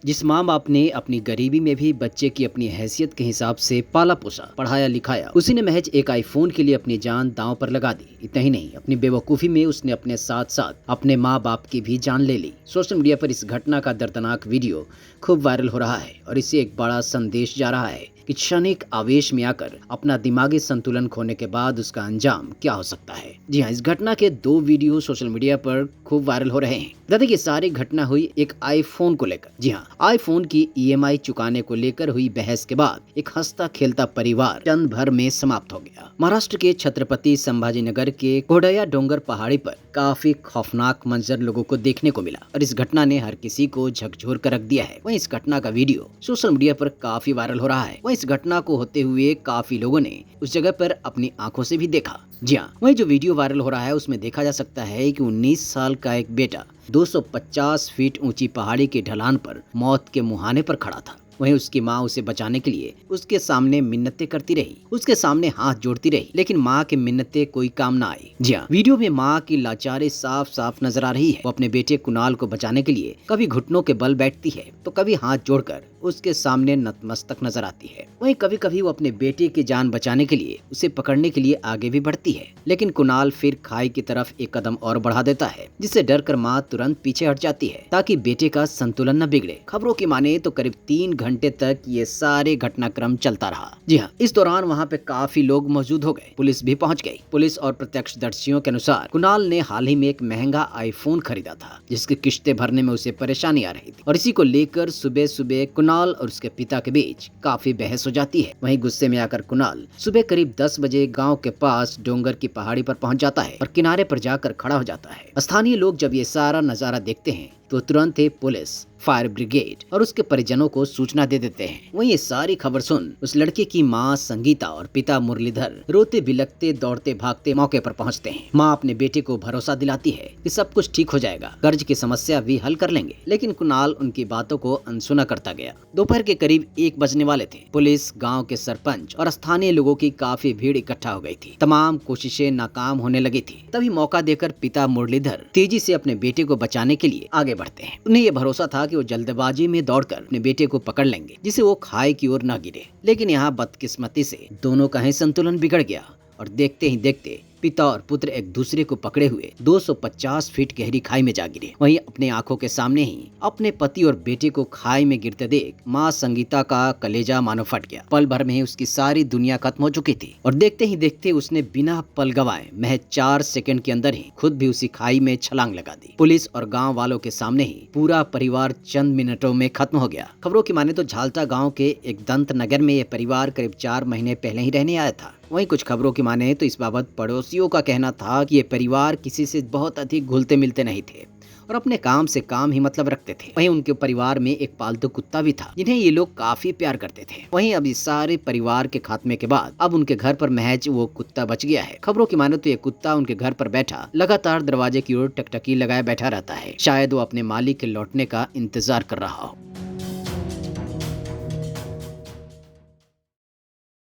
जिस माँ बाप ने अपनी गरीबी में भी बच्चे की अपनी हैसियत के हिसाब से पाला पोसा, पढ़ाया लिखाया, उसी ने महज एक आईफोन के लिए अपनी जान दांव पर लगा दी। इतना ही नहीं, अपनी बेवकूफी में उसने अपने साथ साथ अपने माँ बाप की भी जान ले ली। सोशल मीडिया पर इस घटना का दर्दनाक वीडियो खूब वायरल हो रहा है और इससे एक बड़ा संदेश जा रहा है कि क्षणिक आवेश में आकर अपना दिमागी संतुलन खोने के बाद उसका अंजाम क्या हो सकता है। जी हाँ, इस घटना के 2 वीडियो सोशल मीडिया पर खूब वायरल हो रहे हैं। दादा, ये सारी घटना हुई एक आईफोन को लेकर। जी हाँ, आईफोन की ईएमआई चुकाने को लेकर हुई बहस के बाद एक हंसता खेलता परिवार चंद भर में समाप्त हो गया। महाराष्ट्र के छत्रपति संभाजीनगर के घोड़ैया डोंगर पहाड़ी पर काफी खौफनाक मंजर लोगों को देखने को मिला और इस घटना ने हर किसी को झकझोर कर रख दिया है। वहीं इस घटना का वीडियो सोशल मीडिया पर काफी वायरल हो रहा है। वहीं इस घटना को होते हुए काफी लोगों ने उस जगह पर अपनी आंखों से भी देखा। जी हाँ, वहीं जो वीडियो वायरल हो रहा है उसमें देखा जा सकता है कि 19 साल का एक बेटा 250 फीट ऊंची पहाड़ी के ढलान पर मौत के मुहाने पर खड़ा था। वहीं उसकी माँ उसे बचाने के लिए उसके सामने मिन्नतें करती रही, उसके सामने हाथ जोड़ती रही, लेकिन माँ की मिन्नतें कोई काम ना आई। जी हाँ, वीडियो में माँ की लाचारी साफ साफ नजर आ रही है। वो अपने बेटे कुणाल को बचाने के लिए कभी घुटनों के बल बैठती है तो कभी हाथ जोड़कर उसके सामने नतमस्तक नजर आती है। वहीं कभी कभी वो अपने बेटे की जान बचाने के लिए उसे पकड़ने के लिए आगे भी बढ़ती है, लेकिन कुणाल फिर खाई की तरफ एक कदम और बढ़ा देता है, जिससे डरकर माँ तुरंत पीछे हट जाती है ताकि बेटे का संतुलन न बिगड़े। खबरों की माने तो करीब 3 घंटे तक ये सारे घटनाक्रम चलता रहा। जी हाँ, इस दौरान वहाँ पे काफी लोग मौजूद हो गए, पुलिस भी पहुँच गई। पुलिस और प्रत्यक्षदर्शियों के अनुसार कुणाल ने हाल ही में एक महंगा आईफोन खरीदा था जिसकी किस्तें भरने में उसे परेशानी आ रही थी और इसी को लेकर सुबह सुबह कुणाल और उसके पिता के बीच काफी बहस हो जाती है। वहीं गुस्से में आकर कुणाल सुबह करीब 10 बजे गांव के पास डोंगर की पहाड़ी पर पहुंच जाता है और किनारे पर जाकर खड़ा हो जाता है। स्थानीय लोग जब ये सारा नजारा देखते हैं तो तुरंत ही पुलिस, फायर ब्रिगेड और उसके परिजनों को सूचना दे देते हैं। वहीं ये सारी खबर सुन उस लड़के की माँ संगीता और पिता मुरलीधर रोते बिलखते दौड़ते भागते मौके पर पहुंचते हैं। माँ अपने बेटे को भरोसा दिलाती है कि सब कुछ ठीक हो जाएगा, कर्ज की समस्या भी हल कर लेंगे, लेकिन कुणाल उनकी बातों को अनसुना करता गया। दोपहर के करीब 1 बजने वाले थे। पुलिस, गाँव के सरपंच और स्थानीय लोगों की काफी भीड़ इकट्ठा हो गई थी। तमाम कोशिशें नाकाम होने लगी थी। तभी मौका देकर पिता मुरलीधर तेजी से अपने बेटे को बचाने के लिए आगे बढ़ते हैं। उन्हें यह भरोसा था कि वो जल्दबाजी में दौड़कर अपने बेटे को पकड़ लेंगे जिससे वो खाई की ओर न गिरे, लेकिन यहाँ बदकिस्मती से दोनों का ही संतुलन बिगड़ गया और देखते ही देखते पिता और पुत्र एक दूसरे को पकड़े हुए 250 फीट गहरी खाई में जा गिरे। वहीं अपने आंखों के सामने ही अपने पति और बेटे को खाई में गिरते देख माँ संगीता का कलेजा मानो फट गया। पल भर में ही उसकी सारी दुनिया खत्म हो चुकी थी और देखते ही देखते उसने बिना पल गवाए महज 4 सेकंड के अंदर ही खुद भी उसी खाई में छलांग लगा दी। पुलिस और गाँव वालों के सामने ही पूरा परिवार चंद मिनटों में खत्म हो गया। खबरों की माने तो झालटा गाँव के एक दंत नगर में यह परिवार करीब 4 महीने पहले ही रहने आया था। वहीं कुछ खबरों की माने तो इस बाबत पड़ोसियों का कहना था कि ये परिवार किसी से बहुत अधिक घुलते मिलते नहीं थे और अपने काम से काम ही मतलब रखते थे। वहीं उनके परिवार में एक पालतू कुत्ता भी था जिन्हें ये लोग काफी प्यार करते थे। वहीं अब इस सारे परिवार के खात्मे के बाद अब उनके घर पर महज वो कुत्ता बच गया है। खबरों की माने तो ये कुत्ता उनके घर पर बैठा लगातार दरवाजे की ओर टकटकी लगाए बैठा रहता है। शायद वो अपने मालिक के लौटने का इंतजार कर रहा हो।